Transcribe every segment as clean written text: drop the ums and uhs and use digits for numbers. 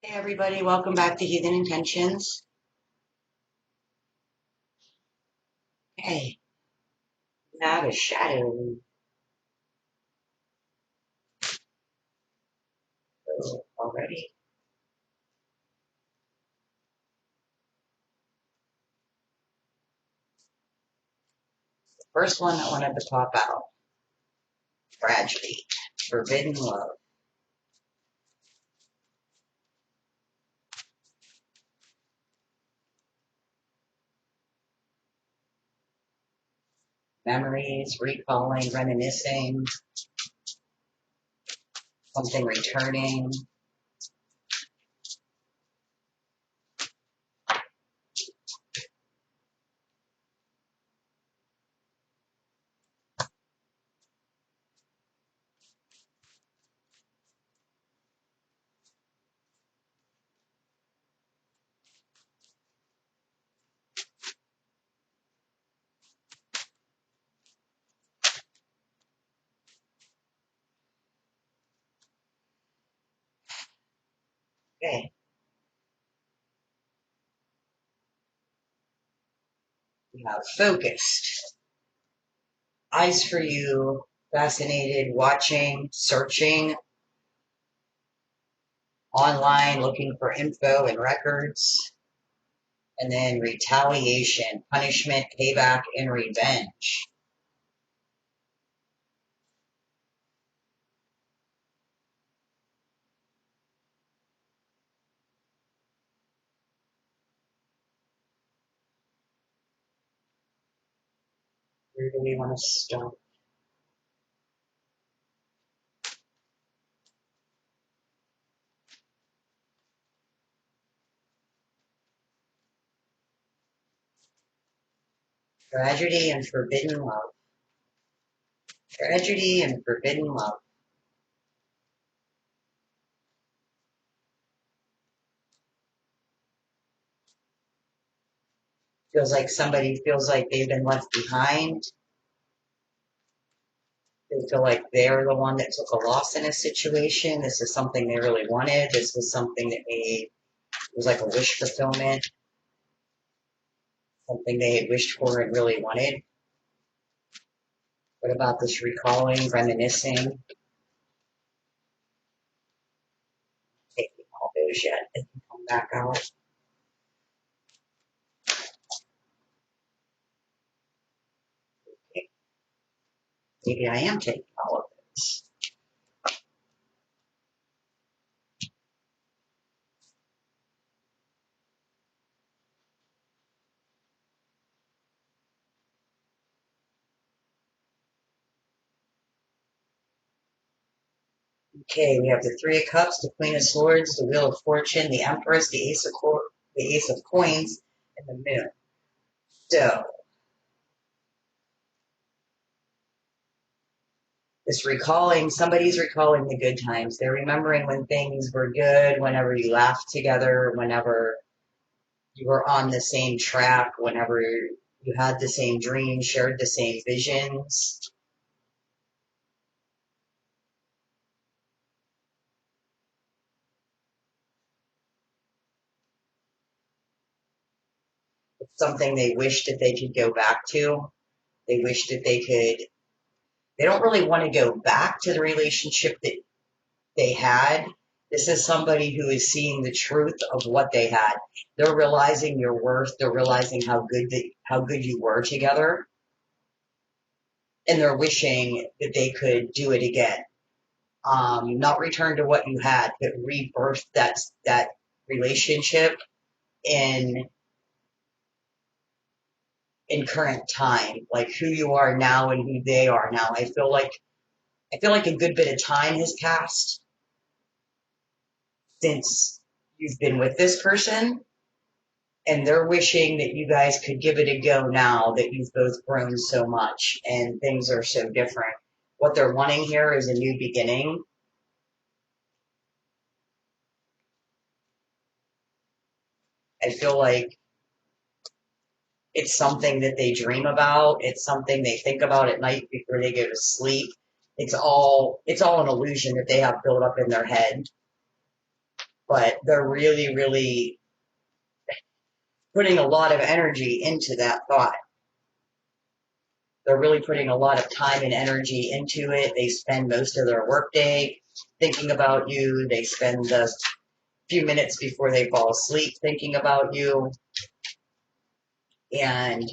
Hey everybody, welcome back to Heathen Intentions. Hey, we have a shadow already. The first one that wanted to pop out, tragedy, forbidden love, memories, recalling, reminiscing, something returning. Okay, we have focused, eyes for you, fascinated, watching, searching, online, looking for info and records, and then retaliation, punishment, payback, and revenge. Where do we want to start? Tragedy and forbidden love. Tragedy and forbidden love. Feels like somebody feels like they've been left behind. They feel like they're the one that took a loss in a situation. This is something they really wanted. This was something that made, it was like a wish fulfillment, something they had wished for and really wanted. What about this recalling, reminiscing? Taking all those yet. They can come back out. Okay, maybe I am taking all of this. Okay, we have the Three of Cups, the Queen of Swords, the Wheel of Fortune, the Empress, the Ace of Coins, and the Moon. So, this recalling, somebody's recalling the good times. They're remembering when things were good, whenever you laughed together, whenever you were on the same track, whenever you had the same dreams, shared the same visions. It's something they wish that they could go back to. They wish that they don't really want to go back to the relationship that they had. This is somebody who is seeing the truth of what they had. They're realizing your worth. They're realizing how good you were together, and they're wishing that they could do it again. Not return to what you had, but rebirth that relationship in in current time, like who you are now and who they are now. I feel like a good bit of time has passed since you've been with this person, and they're wishing that you guys could give it a go now that you've both grown so much and things are so different. What they're wanting here is a new beginning. I feel like it's something that they dream about. It's something they think about at night before they go to sleep. It's all an illusion that they have built up in their head. but they're really, really putting a lot of energy into that thought. They're really putting a lot of time and energy into it. They spend most of their workday thinking about you. They spend the few minutes before they fall asleep thinking about you. And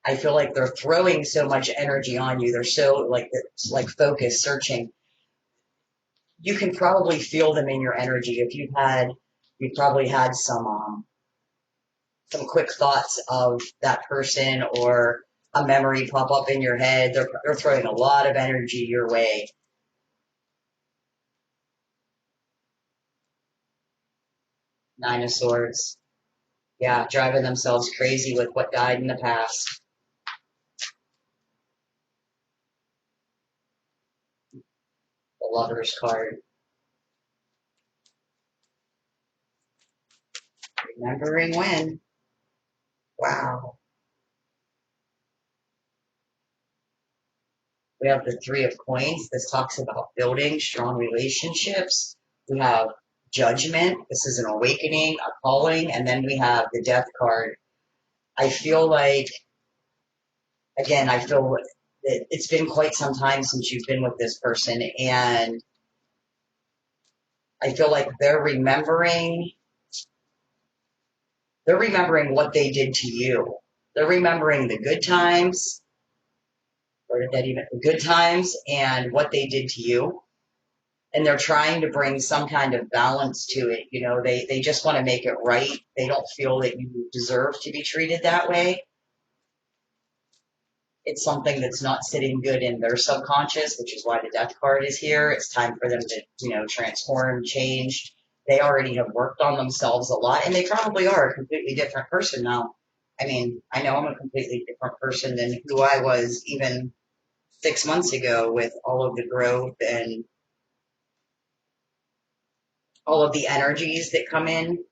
I feel like they're throwing so much energy on you. They're so like it's like focused, searching. You can probably feel them in your energy. If you've probably had some quick thoughts of that person or a memory pop up in your head. They're throwing a lot of energy your way. Nine of Swords. Yeah, driving themselves crazy with what died in the past. The Lover's card. Remembering when. Wow. We have the Three of Coins. This talks about building strong relationships. We have Judgment. This is an awakening, a calling. And then we have the Death card. I feel like, again, I feel that it's been quite some time since you've been with this person. And I feel like they're remembering what they did to you. They're remembering the good times, or did that even, the good times and what they did to you. And they're trying to bring some kind of balance to it. You know, they just want to make it right. They don't feel that you deserve to be treated that way. It's something that's not sitting good in their subconscious, which is why the Death card is here. It's time for them to, transform, change. They already have worked on themselves a lot, and they probably are a completely different person now. I mean, I know I'm a completely different person than who I was even 6 months ago, with all of the growth and all of the energies that come in,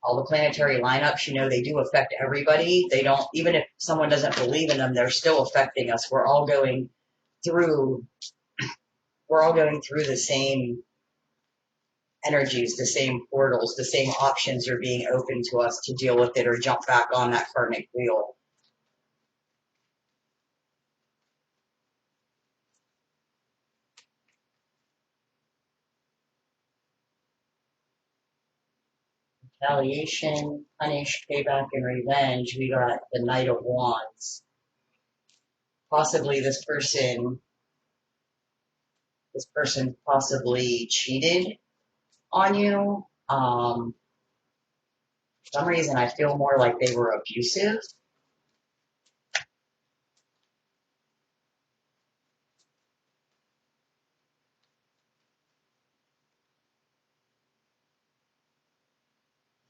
all the planetary lineups. They do affect everybody. They don't, even if someone doesn't believe in them, they're still affecting us. Through, we're all going through the same energies, the same portals, the same options are being opened to us to deal with it or jump back on that karmic wheel. Retaliation, punish, payback, and revenge. We got the Knight of Wands. Possibly this person possibly cheated on you. For some reason I feel more like they were abusive.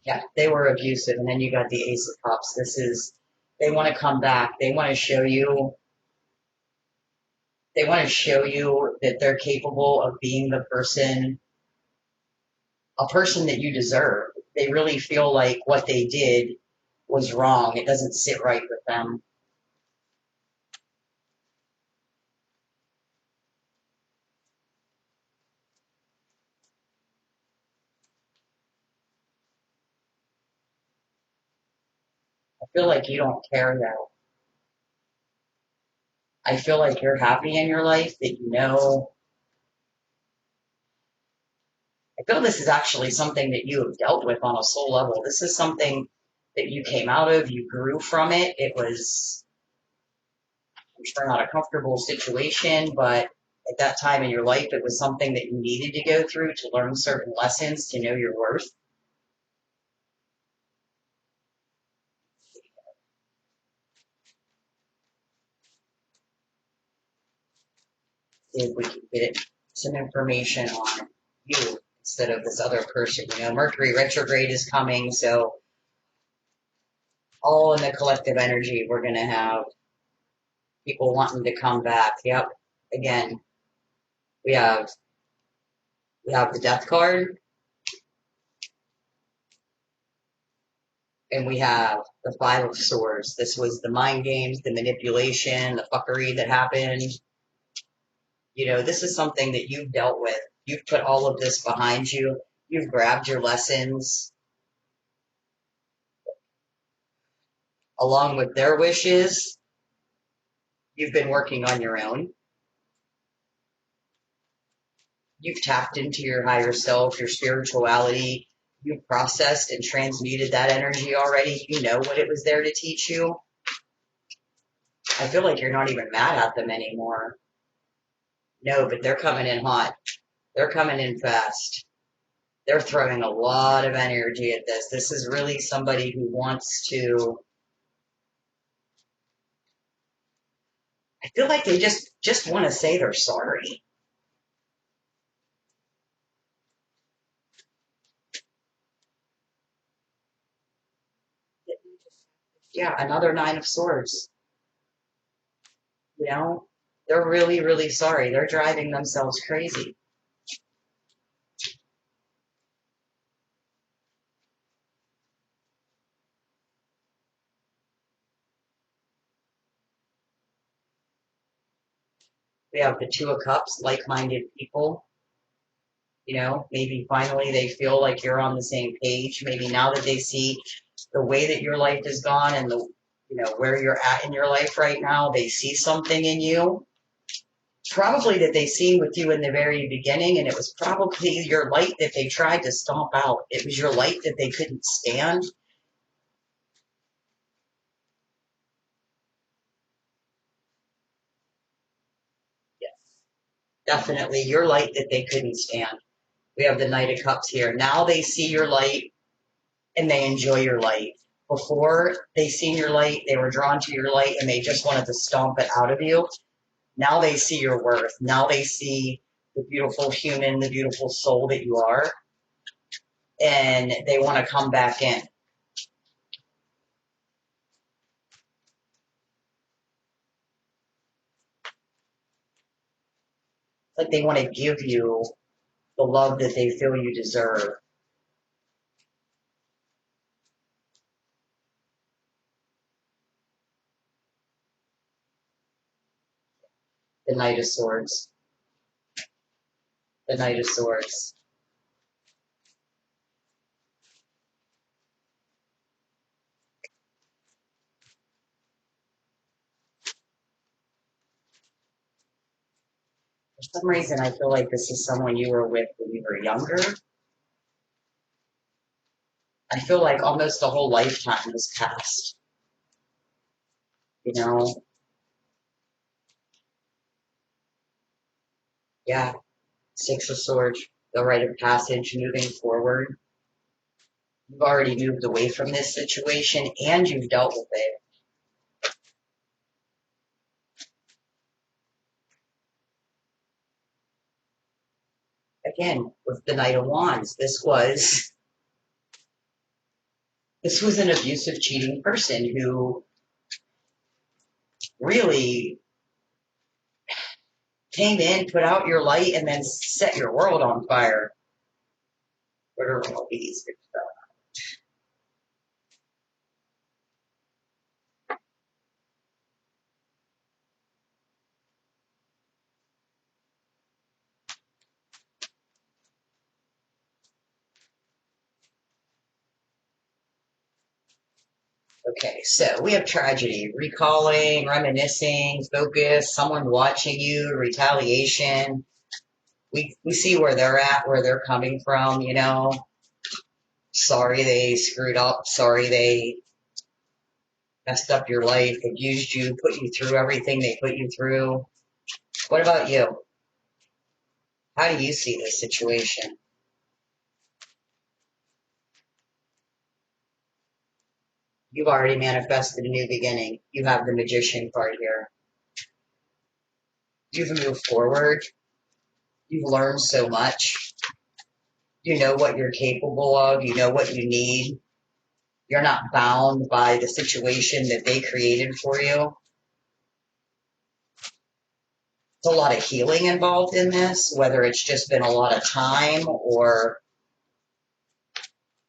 Yeah, they were abusive. And then you got the Ace of Cups. They want to come back. They want to show you that they're capable of being a person that you deserve. They really feel like what they did was wrong. It doesn't sit right with them. I feel like you don't care though. I feel like you're happy in your life, that I feel this is actually something that you have dealt with on a soul level. This is something that you came out of, you grew from it. It was, I'm sure, not a comfortable situation, but at that time in your life, it was something that you needed to go through to learn certain lessons, to know your worth. See if we can get some information on you instead of this other person. Mercury retrograde is coming, so all in the collective energy, we're going to have people wanting to come back. Yep. Again, we have the Death card, and we have the Five of Swords. This was the mind games, the manipulation, the fuckery that happened. This is something that you've dealt with You've put all of this behind you. You've grabbed your lessons along with their wishes. You've been working on your own. You've tapped into your higher self, your spirituality. You've processed and transmuted that energy already. You know what it was there to teach you. I feel like you're not even mad at them anymore. No, but they're coming in hot. They're coming in fast. They're throwing a lot of energy at this. This is really somebody who wants to, I feel like they just want to say they're sorry. Yeah, another Nine of Swords. You know, they're really, really sorry. They're driving themselves crazy. We have the Two of Cups, like-minded people. You know, maybe finally they feel like you're on the same page. Maybe now that they see the way that your life has gone and the, where you're at in your life right now, they see something in you. Probably that they seen with you in the very beginning, and it was probably your light that they tried to stomp out. It was your light that they couldn't stand. Yes, definitely your light that they couldn't stand. We have the Knight of Cups here. Now they see your light and they enjoy your light. Before they seen your light, they were drawn to your light and they just wanted to stomp it out of you. Now they see your worth. Now they see the beautiful human, the beautiful soul that you are, and they want to come back in. Like they want to give you the love that they feel you deserve. The Knight of Swords. The Knight of Swords. For some reason, I feel like this is someone you were with when you were younger. I feel like almost a whole lifetime has passed. You know, yeah, Six of Swords, the rite of passage, moving forward. You've already moved away from this situation and you've dealt with it. Again, with the Knight of Wands, this was an abusive, cheating person who really came in, put out your light, and then set your world on fire. What are all these? Okay, so we have tragedy, recalling, reminiscing, focus, someone watching you, retaliation. We see where they're at, where they're coming from, Sorry they screwed up. Sorry they messed up your life, abused you, put you through everything they put you through. What about you? How do you see this situation? You've already manifested a new beginning. You have the magician card here. You've moved forward. You've learned so much. You know what you're capable of. You know what you need. You're not bound by the situation that they created for you. There's a lot of healing involved in this, whether it's just been a lot of time or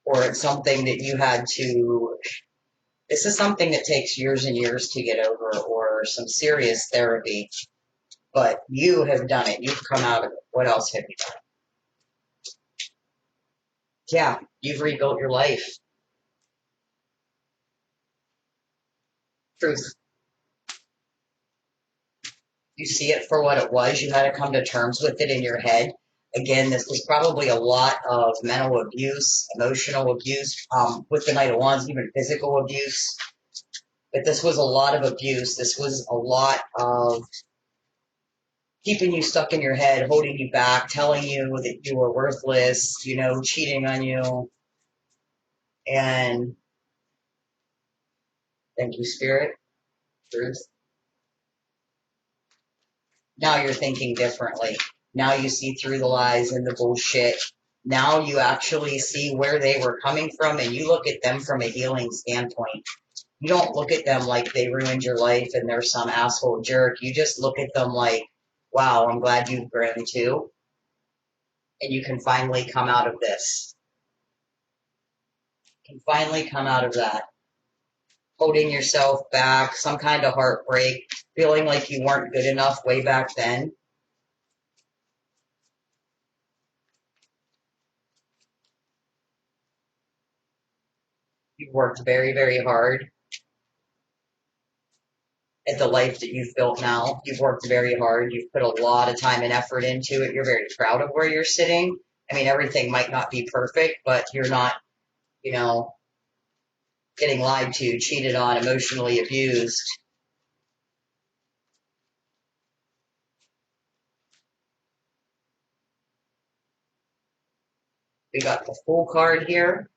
it's something that you had to, this is something that takes years and years to get over or some serious therapy, but you have done it. You've come out of it. What else have you done? Yeah, you've rebuilt your life. Truth. You see it for what it was. You had to come to terms with it in your head. Again, this was probably a lot of mental abuse, emotional abuse, with the Knight of Wands, even physical abuse. But this was a lot of abuse. This was a lot of keeping you stuck in your head, holding you back, telling you that you were worthless, cheating on you. And thank you, Spirit, Truth. Now you're thinking differently. Now you see through the lies and the bullshit. Now you actually see where they were coming from and you look at them from a healing standpoint. You don't look at them like they ruined your life and they're some asshole jerk. You just look at them like, wow, I'm glad you've grown too. And you can finally come out of this. You can finally come out of that. Holding yourself back, some kind of heartbreak, feeling like you weren't good enough way back then. You've worked very, very hard at the life that you've built now. You've worked very hard. You've put a lot of time and effort into it. You're very proud of where you're sitting. I mean, everything might not be perfect, but you're not, you know, getting lied to, cheated on, emotionally abused. We got the Fool card here,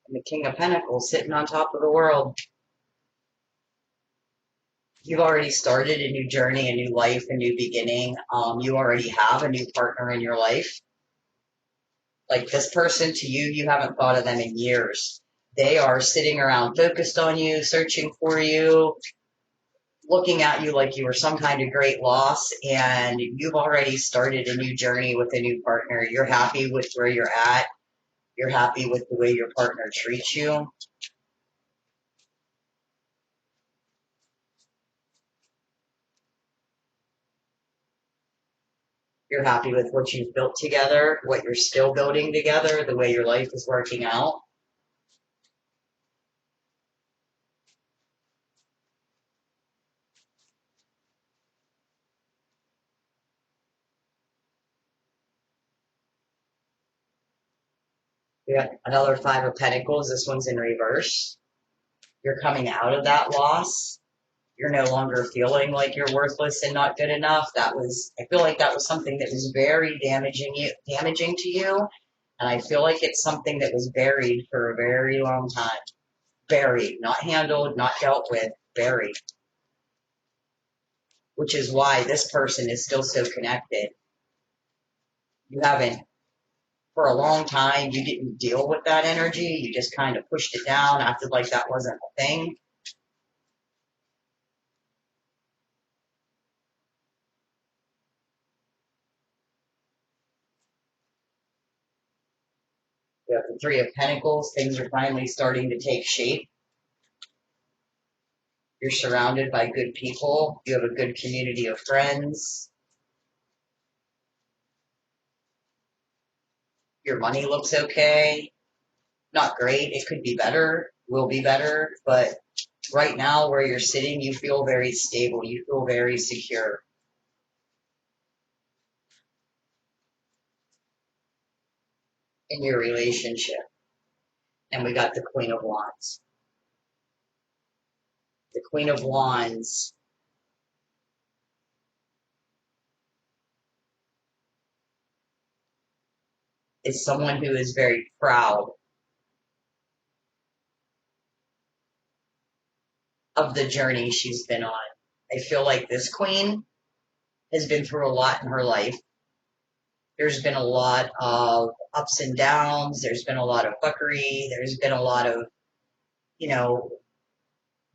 and the King of Pentacles sitting on top of the world. You've already started a new journey, a new life, a new beginning. You already have a new partner in your life. Like this person to you, you haven't thought of them in years. They are sitting around focused on you, searching for you, looking at you like you were some kind of great loss, and you've already started a new journey with a new partner. You're happy with where you're at. You're happy with the way your partner treats you. You're happy with what you've built together, what you're still building together, the way your life is working out. We got another Five of Pentacles. This one's in reverse. You're coming out of that loss. You're no longer feeling like you're worthless and not good enough. I feel like that was something that was very damaging to you. And I feel like it's something that was buried for a very long time. Buried, not handled, not dealt with, buried. Which is why this person is still so connected. You haven't, for a long time, you didn't deal with that energy. You just kind of pushed it down, acted like that wasn't a thing. We have the Three of Pentacles. Things are finally starting to take shape. You're surrounded by good people. You have a good community of friends. Your money looks okay. Not great. It could be better, will be better. But right now, where you're sitting, you feel very stable. You feel very secure in your relationship. And we got the Queen of Wands. The Queen of Wands is someone who is very proud of the journey she's been on. I feel like this queen has been through a lot in her life. There's been a lot of ups and downs. There's been a lot of fuckery. There's been a lot of, you know,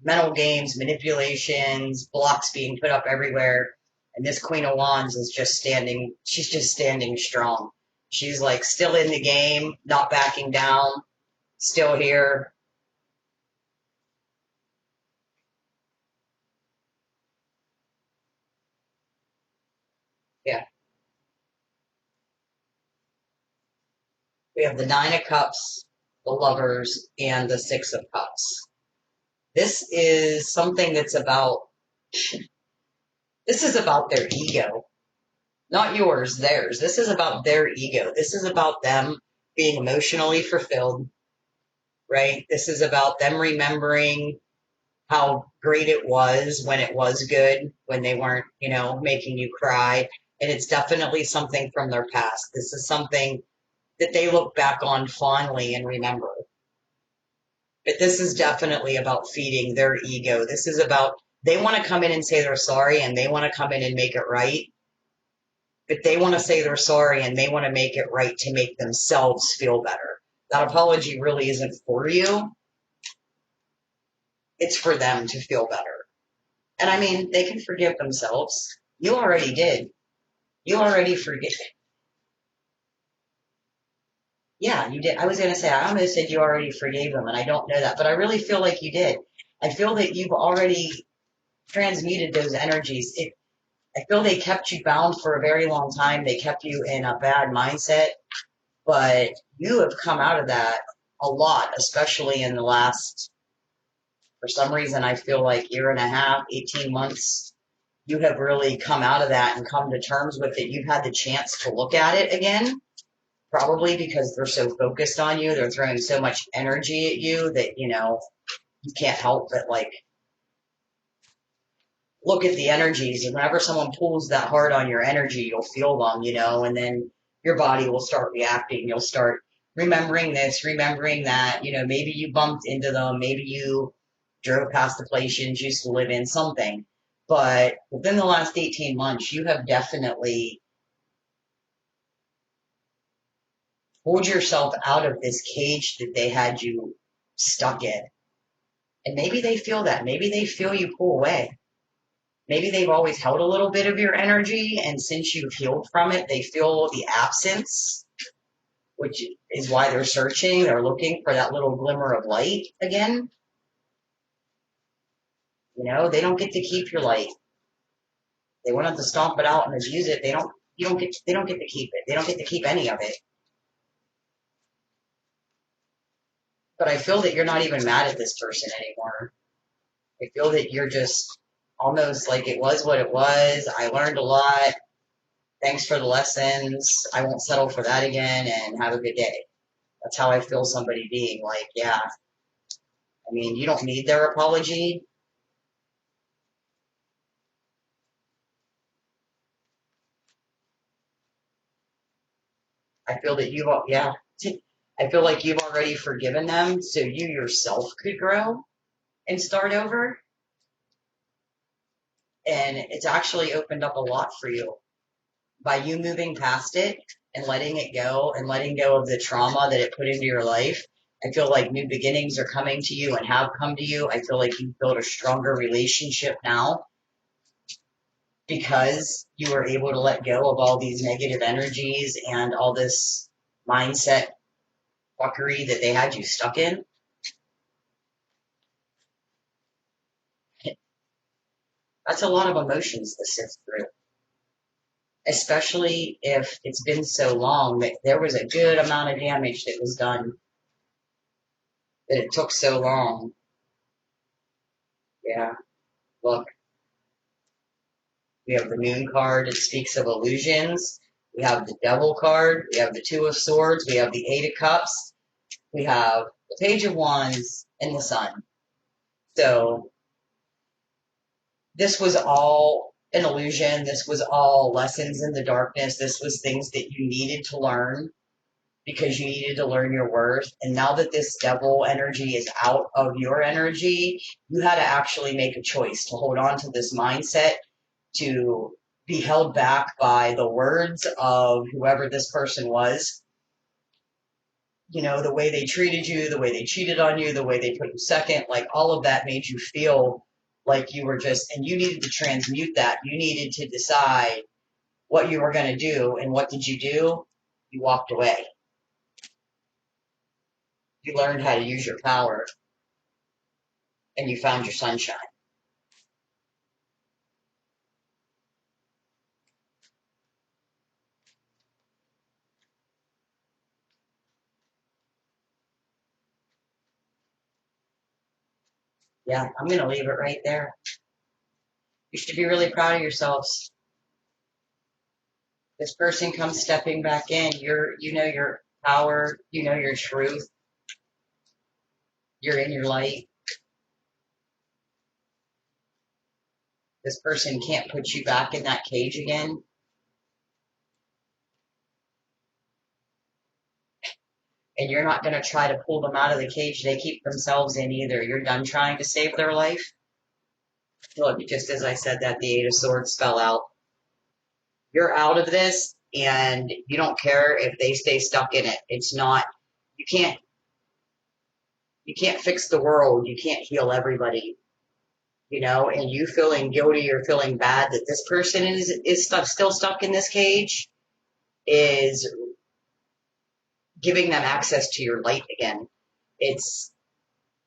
mental games, manipulations, blocks being put up everywhere. And this Queen of Wands is just standing, she's just standing strong. She's like still in the game, not backing down, still here. We have the Nine of Cups, the Lovers, and the Six of Cups. This is something this is about their ego, not yours, theirs. This is about their ego. This is about them being emotionally fulfilled, right? This is about them remembering how great it was when it was good, when they weren't, making you cry. And it's definitely something from their past. This is something that they look back on fondly and remember. But this is definitely about feeding their ego. This is about, they want to come in and say they're sorry and they want to come in and make it right. But they want to say they're sorry and they want to make it right to make themselves feel better. That apology really isn't for you. It's for them to feel better. And I mean, they can forgive themselves. You already did. You already forget. Yeah, you did. I was going to say, I almost said you already forgave them, and I don't know that, but I really feel like you did. I feel that you've already transmuted those energies. I feel they kept you bound for a very long time. They kept you in a bad mindset, but you have come out of that a lot, especially in the last, for some reason, I feel like year and a half, 18 months. You have really come out of that and come to terms with it. You've had the chance to look at it again, probably because they're so focused on you. They're throwing so much energy at you that, you can't help but like look at the energies. And whenever someone pulls that hard on your energy, you'll feel them, and then your body will start reacting. You'll start remembering this, remembering that, maybe you bumped into them, maybe you drove past the place you used to live in, something. But within the last 18 months, you have definitely pulled yourself out of this cage that they had you stuck in. And maybe they feel that. Maybe they feel you pull away. Maybe they've always held a little bit of your energy, and since you've healed from it, they feel the absence, which is why they're searching. They're looking for that little glimmer of light again. They don't get to keep your light. They wanted to stomp it out and abuse it. They don't get to keep it. They don't get to keep any of it. But I feel that you're not even mad at this person anymore. I feel that you're just almost like it was what it was. I learned a lot. Thanks for the lessons. I won't settle for that again, and have a good day. That's how I feel somebody being like, yeah, I mean, you don't need their apology. I feel that yeah, I feel like you've already forgiven them so you yourself could grow and start over. And it's actually opened up a lot for you by you moving past it and letting it go and letting go of the trauma that it put into your life. I feel like new beginnings are coming to you and have come to you. I feel like you've built a stronger relationship now because you were able to let go of all these negative energies and all this mindset fuckery that they had you stuck in. That's a lot of emotions to sift through, especially if it's been so long that there was a good amount of damage that was done, that it took so long. Yeah, look, we have the Moon card. It speaks of illusions. We have the Devil card. We have the Two of Swords. We have the Eight of Cups. We have the Page of Wands and the Sun. So this was all an illusion. This was all lessons in the darkness. This was things that you needed to learn because you needed to learn your worth. And now that this devil energy is out of your energy, you had to actually make a choice to hold on to this mindset, to be held back by the words of whoever this person was. The way they treated you, the way they cheated on you, the way they put you second, like all of that made you feel like you were just, and you needed to transmute that. You needed to decide what you were going to do. And what did you do? You walked away. You learned how to use your power and you found your sunshine. Yeah, I'm going to leave it right there. You should be really proud of yourselves. This person comes stepping back in. You know your power. You know your truth. You're in your light. This person can't put you back in that cage again. And you're not going to try to pull them out of the cage they keep themselves in either. You're done trying to save their life. Look, just as I said that, the Eight of Swords fell out. You're out of this, and you don't care if they stay stuck in it. It's not, you can't, you can't fix the world. You can't heal everybody, you know, and you feeling guilty or feeling bad that this person is still stuck in this cage is giving them access to your light again. It's,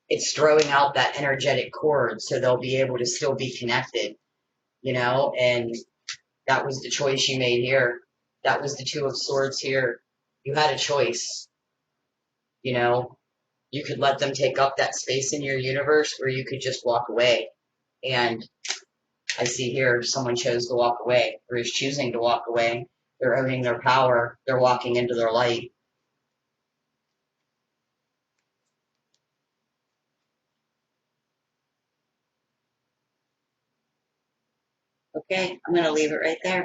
it's throwing out that energetic cord so they'll be able to still be connected, you know, and that was the choice you made here. That was the Two of Swords here. You had a choice, you know. You could let them take up that space in your universe, or you could just walk away. And I see here someone chose to walk away, or is choosing to walk away. They're owning their power. They're walking into their light. Okay, I'm going to leave it right there.